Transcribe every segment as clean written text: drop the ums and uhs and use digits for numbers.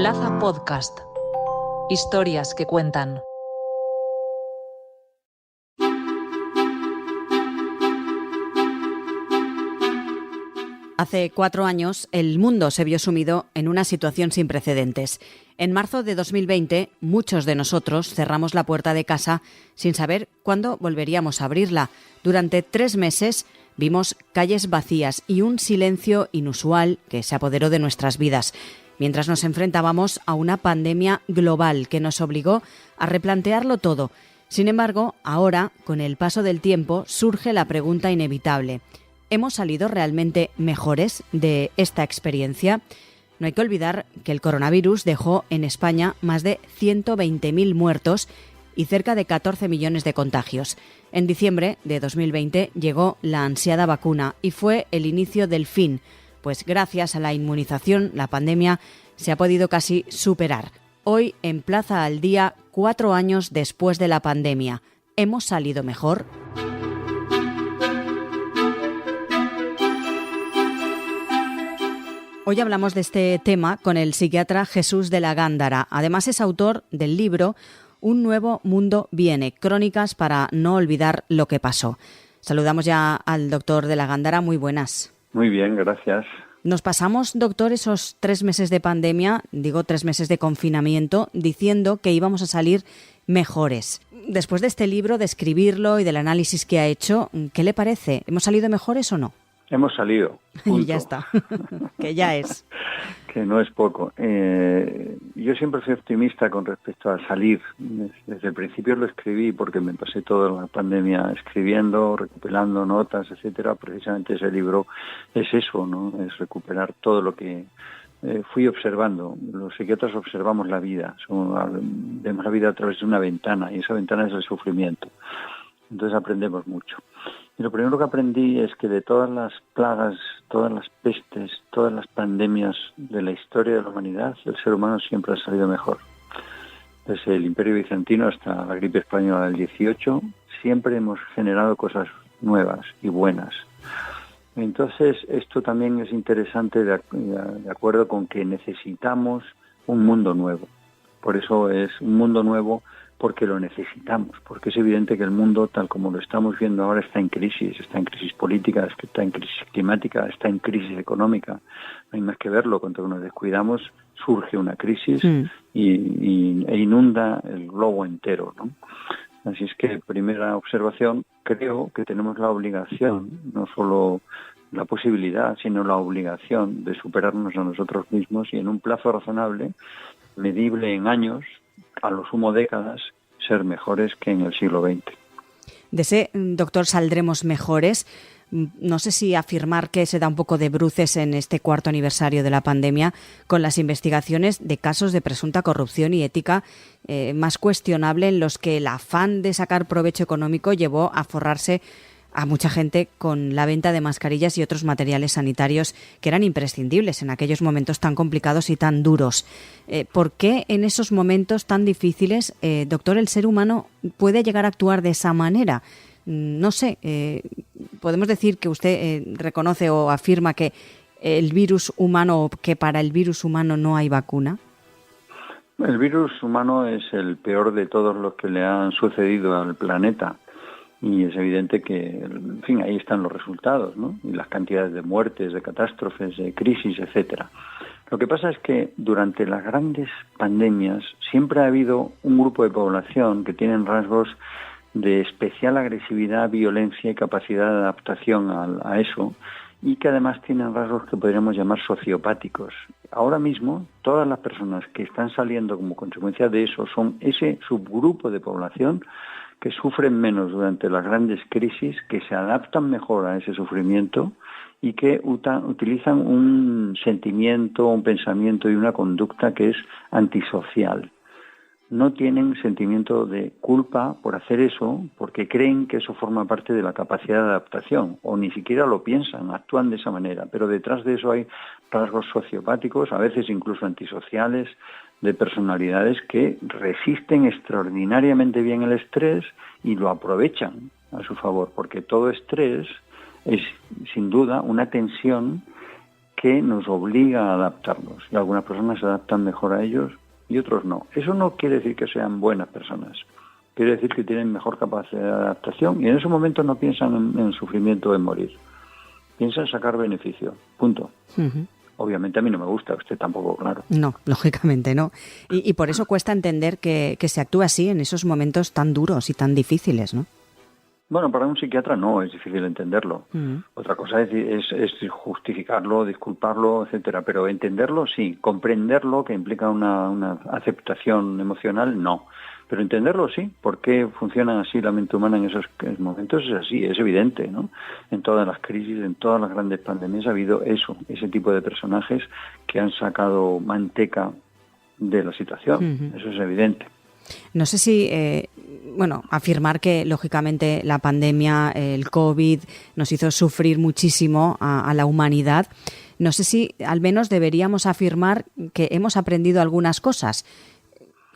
Plaza Podcast. Historias que cuentan. Hace 4 años, el mundo se vio sumido en una situación sin precedentes. En marzo de 2020, muchos de nosotros cerramos la puerta de casa sin saber cuándo volveríamos a abrirla. Durante 3 meses vimos calles vacías y un silencio inusual que se apoderó de nuestras vidas, mientras nos enfrentábamos a una pandemia global que nos obligó a replantearlo todo. Sin embargo, ahora, con el paso del tiempo, surge la pregunta inevitable: ¿hemos salido realmente mejores de esta experiencia? No hay que olvidar que el coronavirus dejó en España más de 120.000 muertos y cerca de 14 millones de contagios. En diciembre de 2020 llegó la ansiada vacuna y fue el inicio del fin, pues gracias a la inmunización la pandemia se ha podido casi superar. Hoy, en Plaza al Día, 4 años después de la pandemia, ¿hemos salido mejor? Hoy hablamos de este tema con el psiquiatra Jesús de la Gándara. Además es autor del libro Un nuevo mundo viene, crónicas para no olvidar lo que pasó. Saludamos ya al doctor de la Gándara. Muy buenas. Muy bien, gracias. Nos pasamos, doctor, esos 3 meses de pandemia, 3 meses de confinamiento, diciendo que íbamos a salir mejores. Después de este libro, de escribirlo y del análisis que ha hecho, ¿qué le parece? ¿Hemos salido mejores o no? Hemos salido. Punto. Y ya está, que ya es. Que no es poco. Yo siempre soy optimista con respecto a salir. Desde el principio lo escribí porque me pasé toda la pandemia escribiendo, recopilando notas, etcétera. Precisamente ese libro es eso, ¿no? Es recuperar todo lo que fui observando. Los psiquiatras observamos la vida. Vemos la vida a través de una ventana y esa ventana es el sufrimiento. Entonces aprendemos mucho. Y lo primero que aprendí es que de todas las plagas, todas las pestes, todas las pandemias de la historia de la humanidad, el ser humano siempre ha salido mejor. Desde el Imperio Bizantino hasta la gripe española del 18, siempre hemos generado cosas nuevas y buenas. Entonces, esto también es interesante de acuerdo con que necesitamos un mundo nuevo. Por eso es un mundo nuevo, porque lo necesitamos, porque es evidente que el mundo, tal como lo estamos viendo ahora, está en crisis política, está en crisis climática, está en crisis económica. No hay más que verlo, cuando nos descuidamos surge una crisis e inunda el globo entero, ¿no? Así es que, primera observación, creo que tenemos la obligación, no solo la posibilidad, sino la obligación de superarnos a nosotros mismos y en un plazo razonable, medible en años, a lo sumo décadas, ser mejores que en el siglo XX. De ese, doctor, saldremos mejores. No sé si afirmar que se da un poco de bruces en este 4º aniversario de la pandemia con las investigaciones de casos de presunta corrupción y ética más cuestionable, en los que el afán de sacar provecho económico llevó a forrarse a mucha gente con la venta de mascarillas y otros materiales sanitarios que eran imprescindibles en aquellos momentos tan complicados y tan duros. ¿Por qué en esos momentos tan difíciles, doctor, el ser humano puede llegar a actuar de esa manera? No sé, podemos decir que usted reconoce o afirma que el virus humano, o que para el virus humano no hay vacuna. El virus humano es el peor de todos los que le han sucedido al planeta. Y es evidente que, en fin, ahí están los resultados, ¿no? Y las cantidades de muertes, de catástrofes, de crisis, etcétera. Lo que pasa es que durante las grandes pandemias siempre ha habido un grupo de población que tienen rasgos de especial agresividad, violencia y capacidad de adaptación a eso, y que además tienen rasgos que podríamos llamar sociopáticos. Ahora mismo, todas las personas que están saliendo como consecuencia de eso son ese subgrupo de población que sufren menos durante las grandes crisis, que se adaptan mejor a ese sufrimiento y que utilizan un sentimiento, un pensamiento y una conducta que es antisocial. No tienen sentimiento de culpa por hacer eso, porque creen que eso forma parte de la capacidad de adaptación, o ni siquiera lo piensan, actúan de esa manera. Pero detrás de eso hay rasgos sociopáticos, a veces incluso antisociales, de personalidades que resisten extraordinariamente bien el estrés y lo aprovechan a su favor, porque todo estrés es, sin duda, una tensión que nos obliga a adaptarnos. Y algunas personas se adaptan mejor a ellos y otros no. Eso no quiere decir que sean buenas personas. Quiere decir que tienen mejor capacidad de adaptación y en ese momento no piensan en sufrimiento o en morir. Piensan en sacar beneficio. Punto. Uh-huh. Obviamente a mí no me gusta, usted tampoco, claro. No, lógicamente no. Y por eso cuesta entender que se actúe así en esos momentos tan duros y tan difíciles, ¿no? Bueno, para un psiquiatra no, es difícil entenderlo. Uh-huh. Otra cosa es justificarlo, disculparlo, etcétera. Pero entenderlo sí, comprenderlo, que implica una aceptación emocional, no. Pero entenderlo sí, por qué funciona así la mente humana en esos momentos es así, es evidente, ¿no? En todas las crisis, en todas las grandes pandemias ha habido ese tipo de personajes que han sacado manteca de la situación, uh-huh. Eso es evidente. No sé si, afirmar que lógicamente la pandemia, el COVID, nos hizo sufrir muchísimo a la humanidad. No sé si al menos deberíamos afirmar que hemos aprendido algunas cosas.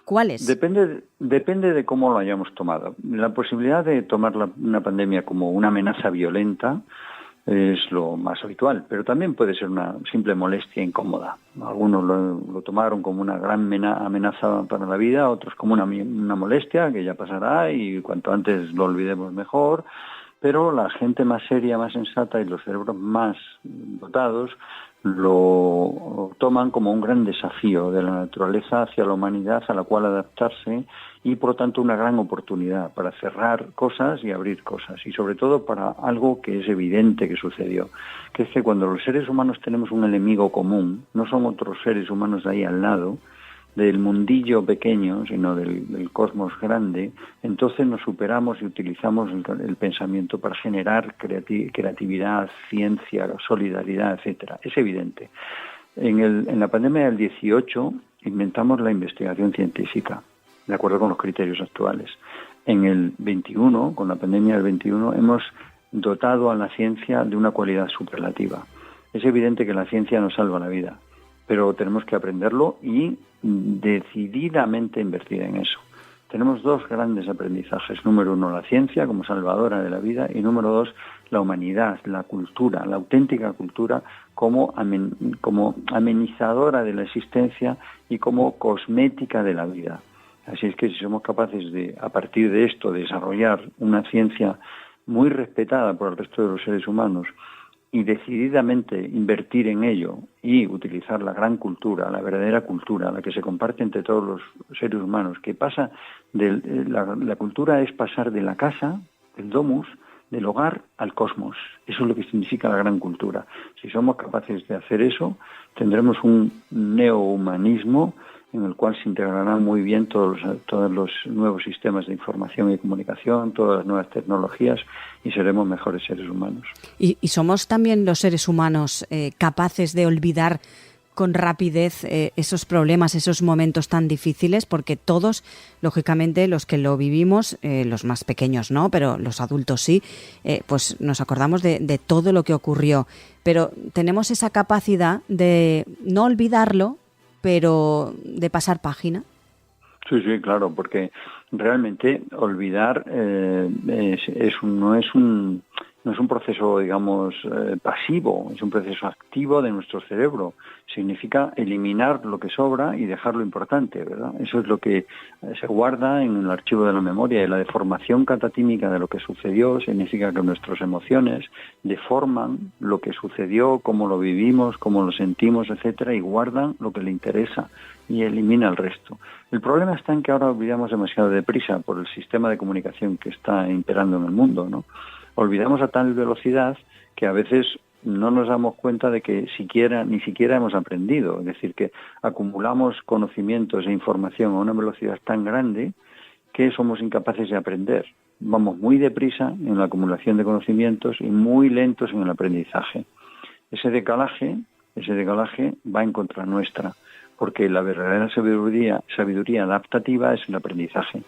¿Cuáles? Depende de cómo lo hayamos tomado. La posibilidad de tomar una pandemia como una amenaza violenta es lo más habitual, pero también puede ser una simple molestia incómoda. Algunos lo tomaron como una gran amenaza para la vida, otros como una molestia que ya pasará y cuanto antes lo olvidemos mejor, pero la gente más seria, más sensata y los cerebros más dotados lo toman como un gran desafío de la naturaleza hacia la humanidad a la cual adaptarse y por lo tanto una gran oportunidad para cerrar cosas y abrir cosas y sobre todo para algo que es evidente que sucedió, que es que cuando los seres humanos tenemos un enemigo común, no son otros seres humanos de ahí al lado, del mundillo pequeño, sino del cosmos grande, entonces nos superamos y utilizamos el pensamiento para generar creatividad, ciencia, solidaridad, etcétera. Es evidente. En la pandemia del 18 inventamos la investigación científica, de acuerdo con los criterios actuales. En el 21, con la pandemia del 21, hemos dotado a la ciencia de una cualidad superlativa. Es evidente que la ciencia nos salva la vida, pero tenemos que aprenderlo y decididamente invertir en eso. Tenemos dos grandes aprendizajes. Número uno, la ciencia como salvadora de la vida y número dos, la humanidad, la cultura, la auténtica cultura como amenizadora de la existencia y como cosmética de la vida. Así es que si somos capaces de, a partir de esto, desarrollar una ciencia muy respetada por el resto de los seres humanos y decididamente invertir en ello y utilizar la gran cultura, la verdadera cultura, la que se comparte entre todos los seres humanos, que pasa la cultura es pasar de la casa, del domus, del hogar al cosmos. Eso es lo que significa la gran cultura. Si somos capaces de hacer eso, tendremos un neohumanismo en el cual se integrarán muy bien todos los nuevos sistemas de información y comunicación, todas las nuevas tecnologías y seremos mejores seres humanos. ¿Y somos también los seres humanos capaces de olvidar con rapidez esos problemas, esos momentos tan difíciles? Porque todos, lógicamente, los que lo vivimos, los más pequeños no, pero los adultos sí, pues nos acordamos de todo lo que ocurrió. Pero tenemos esa capacidad de no olvidarlo, pero de pasar página. Sí, claro, porque realmente olvidar no es un proceso, digamos, pasivo, es un proceso activo de nuestro cerebro. Significa eliminar lo que sobra y dejar lo importante, ¿verdad? Eso es lo que se guarda en el archivo de la memoria, y la deformación catatímica de lo que sucedió significa que nuestras emociones deforman lo que sucedió, cómo lo vivimos, cómo lo sentimos, etcétera, y guardan lo que le interesa y elimina el resto. El problema está en que ahora olvidamos demasiado deprisa por el sistema de comunicación que está imperando en el mundo, ¿no? Olvidamos a tal velocidad que a veces no nos damos cuenta de que ni siquiera hemos aprendido. Es decir, que acumulamos conocimientos e información a una velocidad tan grande que somos incapaces de aprender. Vamos muy deprisa en la acumulación de conocimientos y muy lentos en el aprendizaje. Ese decalaje va en contra nuestra, porque la verdadera sabiduría adaptativa es el aprendizaje.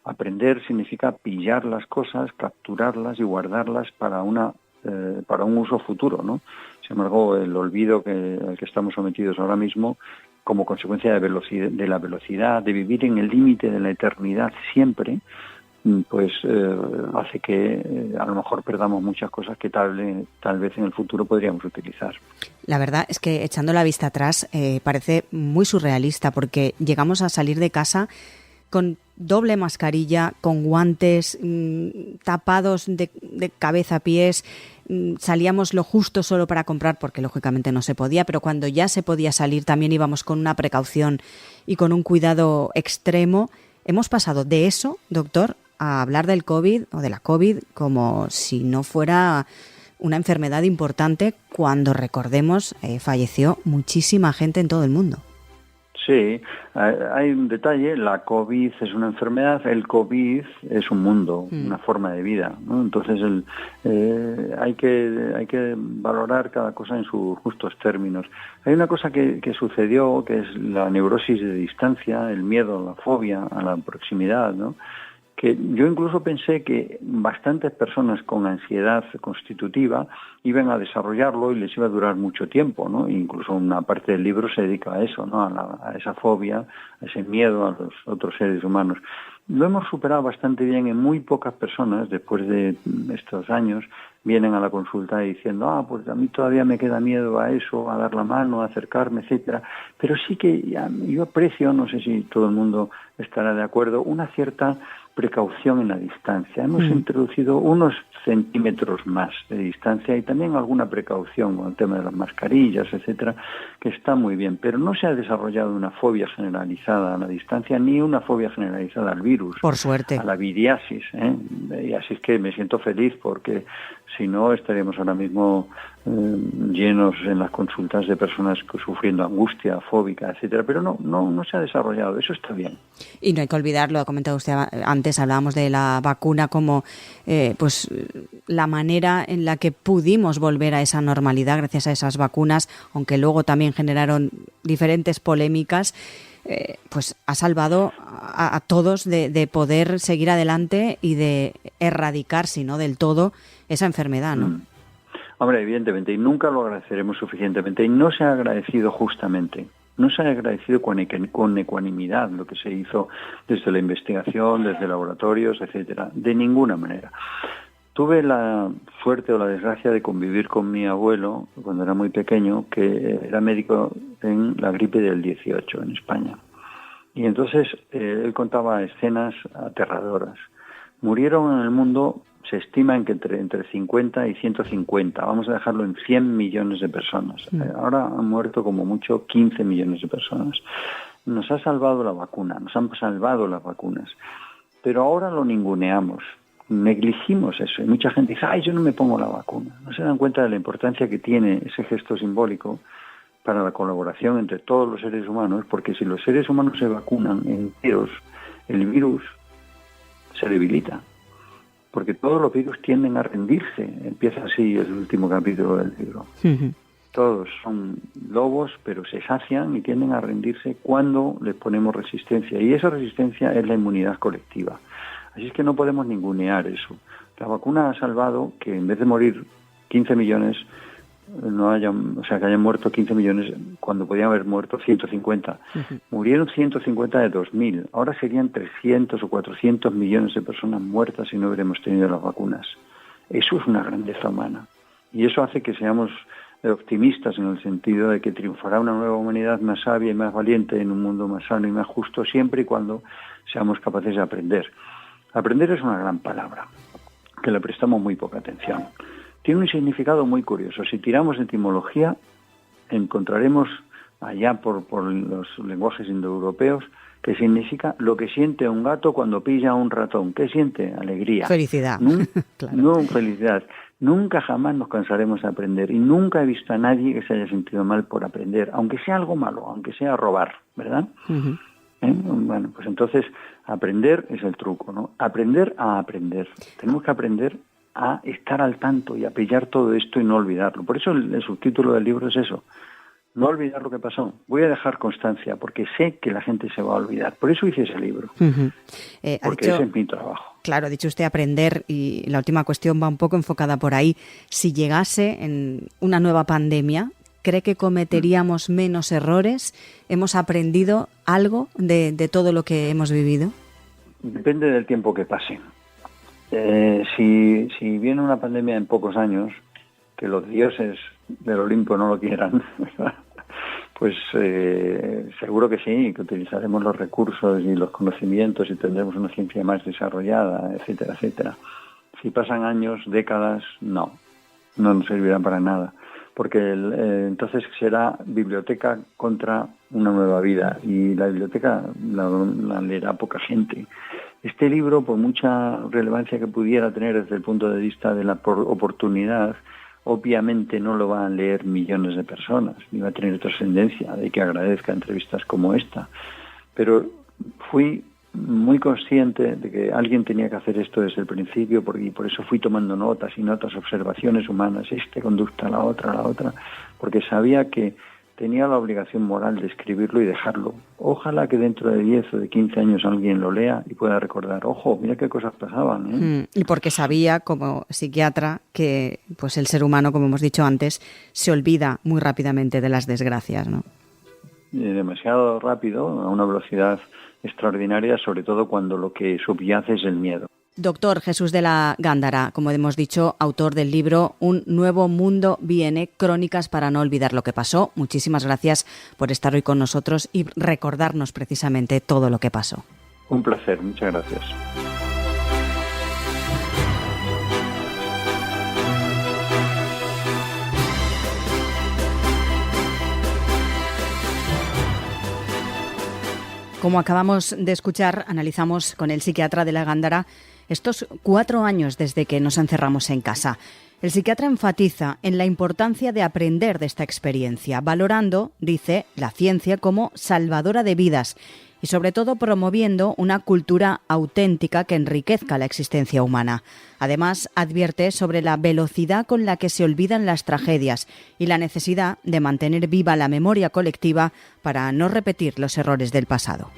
Aprender significa pillar las cosas, capturarlas y guardarlas para un uso futuro, ¿no? Sin embargo, el olvido al que estamos sometidos ahora mismo, como consecuencia de la velocidad, de vivir en el límite de la eternidad siempre, pues hace que a lo mejor perdamos muchas cosas que tal vez en el futuro podríamos utilizar. La verdad es que echando la vista atrás parece muy surrealista, porque llegamos a salir de casa con doble mascarilla, con guantes, tapados de cabeza a pies, salíamos lo justo solo para comprar, porque lógicamente no se podía, pero cuando ya se podía salir también íbamos con una precaución y con un cuidado extremo. Hemos pasado de eso, doctor, a hablar del COVID o de la COVID como si no fuera una enfermedad importante, cuando, recordemos, falleció muchísima gente en todo el mundo. Sí, hay un detalle: la COVID es una enfermedad, el COVID es un mundo, una forma de vida, ¿no? Entonces hay que valorar cada cosa en sus justos términos. Hay una cosa que sucedió, que es la neurosis de distancia, el miedo, la fobia a la proximidad, ¿no? Que yo incluso pensé que bastantes personas con ansiedad constitutiva iban a desarrollarlo y les iba a durar mucho tiempo, ¿no? Incluso una parte del libro se dedica a eso, ¿no? A esa fobia, a ese miedo a los otros seres humanos. Lo hemos superado bastante bien. En muy pocas personas, después de estos años, vienen a la consulta diciendo, pues a mí todavía me queda miedo a eso, a dar la mano, a acercarme, etcétera. Pero sí que yo aprecio, no sé si todo el mundo estará de acuerdo, una cierta precaución en la distancia. Hemos introducido unos centímetros más de distancia y también alguna precaución con el tema de las mascarillas, etcétera, que está muy bien, pero no se ha desarrollado una fobia generalizada a la distancia ni una fobia generalizada al virus. Por suerte. A la viriasis, Y así es que me siento feliz, porque si no estaríamos ahora mismo llenos en las consultas de personas sufriendo angustia fóbica, etcétera, pero no se ha desarrollado. Eso está bien. Y no hay que olvidarlo, ha comentado usted antes, hablábamos de la vacuna como pues la manera en la que pudimos volver a esa normalidad gracias a esas vacunas, aunque luego también generaron diferentes polémicas. Pues ha salvado a todos de poder seguir adelante y de erradicar, si no del todo, esa enfermedad, ¿no? Hombre, evidentemente, y nunca lo agradeceremos suficientemente, y no se ha agradecido justamente. No se ha agradecido con ecuanimidad lo que se hizo desde la investigación, desde laboratorios, etcétera, de ninguna manera. Tuve la suerte o la desgracia de convivir con mi abuelo cuando era muy pequeño, que era médico en la gripe del 18 en España. Y entonces él contaba escenas aterradoras. Murieron en el mundo, se estima que entre 50 y 150, vamos a dejarlo en 100 millones de personas. Ahora han muerto como mucho 15 millones de personas. Nos ha salvado la vacuna, nos han salvado las vacunas, pero ahora lo ninguneamos, negligimos eso, y mucha gente dice, yo no me pongo la vacuna. No se dan cuenta de la importancia que tiene ese gesto simbólico para la colaboración entre todos los seres humanos, porque si los seres humanos se vacunan enteros, el virus se debilita, porque todos los virus tienden a rendirse. Empieza así el último capítulo del libro. Todos son lobos, pero se sacian y tienden a rendirse cuando les ponemos resistencia, y esa resistencia es la inmunidad colectiva. Así es que no podemos ningunear eso. La vacuna ha salvado que en vez de morir 15 millones, que hayan muerto 15 millones cuando podían haber muerto 150. Murieron 150 de 2000. Ahora serían 300 o 400 millones de personas muertas si no hubiéramos tenido las vacunas. Eso es una grandeza humana. Y eso hace que seamos optimistas en el sentido de que triunfará una nueva humanidad más sabia y más valiente en un mundo más sano y más justo, siempre y cuando seamos capaces de aprender. Aprender es una gran palabra, que le prestamos muy poca atención. Tiene un significado muy curioso. Si tiramos de etimología, encontraremos allá por los lenguajes indoeuropeos que significa lo que siente un gato cuando pilla a un ratón. ¿Qué siente? Alegría. Felicidad. Claro. No, felicidad. Nunca jamás nos cansaremos de aprender, y nunca he visto a nadie que se haya sentido mal por aprender, aunque sea algo malo, aunque sea robar, ¿verdad? Bueno, pues entonces aprender es el truco, ¿no? Aprender a aprender. Tenemos que aprender a estar al tanto y a pillar todo esto y no olvidarlo. Por eso el subtítulo del libro es eso: no olvidar lo que pasó. Voy a dejar constancia porque sé que la gente se va a olvidar. Por eso hice ese libro. Porque ese es mi trabajo. Claro, ha dicho usted aprender, y la última cuestión va un poco enfocada por ahí. Si llegase en una nueva pandemia, ¿cree que cometeríamos menos errores? ¿Hemos aprendido algo de todo lo que hemos vivido? Depende del tiempo que pase. Si viene una pandemia en pocos años, que los dioses del Olimpo no lo quieran, pues seguro que sí, que utilizaremos los recursos y los conocimientos y tendremos una ciencia más desarrollada, etcétera, etcétera. Si pasan años, décadas, no nos servirán para nada, porque entonces será biblioteca contra una nueva vida, y la biblioteca la leerá poca gente. Este libro, por mucha relevancia que pudiera tener desde el punto de vista de la oportunidad, obviamente no lo van a leer millones de personas, ni va a tener trascendencia, de que agradezca entrevistas como esta. Pero fui muy consciente de que alguien tenía que hacer esto desde el principio, y por eso fui tomando notas y notas, observaciones humanas, conducta, la otra, porque sabía que tenía la obligación moral de escribirlo y dejarlo. Ojalá que dentro de 10 o de 15 años alguien lo lea y pueda recordar, ojo, mira qué cosas pasaban, ¿eh? Y porque sabía, como psiquiatra, que pues el ser humano, como hemos dicho antes, se olvida muy rápidamente de las desgracias, ¿no? Demasiado rápido, a una velocidad extraordinaria, sobre todo cuando lo que subyace es el miedo. Doctor Jesús de la Gándara, como hemos dicho, autor del libro Un nuevo mundo viene, crónicas para no olvidar lo que pasó. Muchísimas gracias por estar hoy con nosotros y recordarnos precisamente todo lo que pasó. Un placer, muchas gracias. Como acabamos de escuchar, analizamos con el psiquiatra de la Gándara estos 4 años desde que nos encerramos en casa. El psiquiatra enfatiza en la importancia de aprender de esta experiencia, valorando, dice, la ciencia como salvadora de vidas y sobre todo promoviendo una cultura auténtica que enriquezca la existencia humana. Además, advierte sobre la velocidad con la que se olvidan las tragedias y la necesidad de mantener viva la memoria colectiva para no repetir los errores del pasado.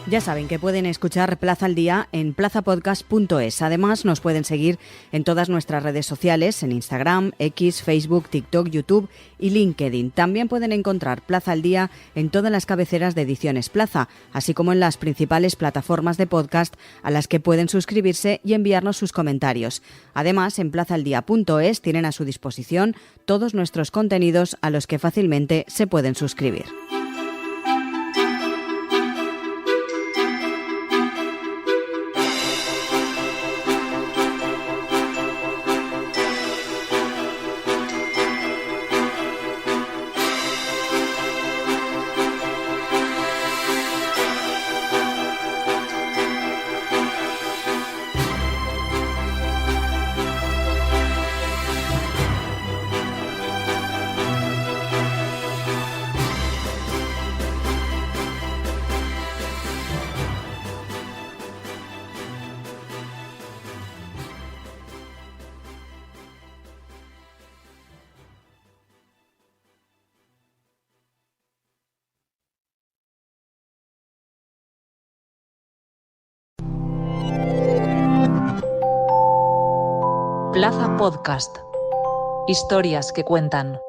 Ya saben que pueden escuchar Plaza al Día en plazapodcast.es. Además, nos pueden seguir en todas nuestras redes sociales, en Instagram, X, Facebook, TikTok, YouTube y LinkedIn. También pueden encontrar Plaza al Día en todas las cabeceras de Ediciones Plaza, así como en las principales plataformas de podcast a las que pueden suscribirse y enviarnos sus comentarios. Además, en plazaldía.es tienen a su disposición todos nuestros contenidos a los que fácilmente se pueden suscribir. Plaza Podcast. Historias que cuentan.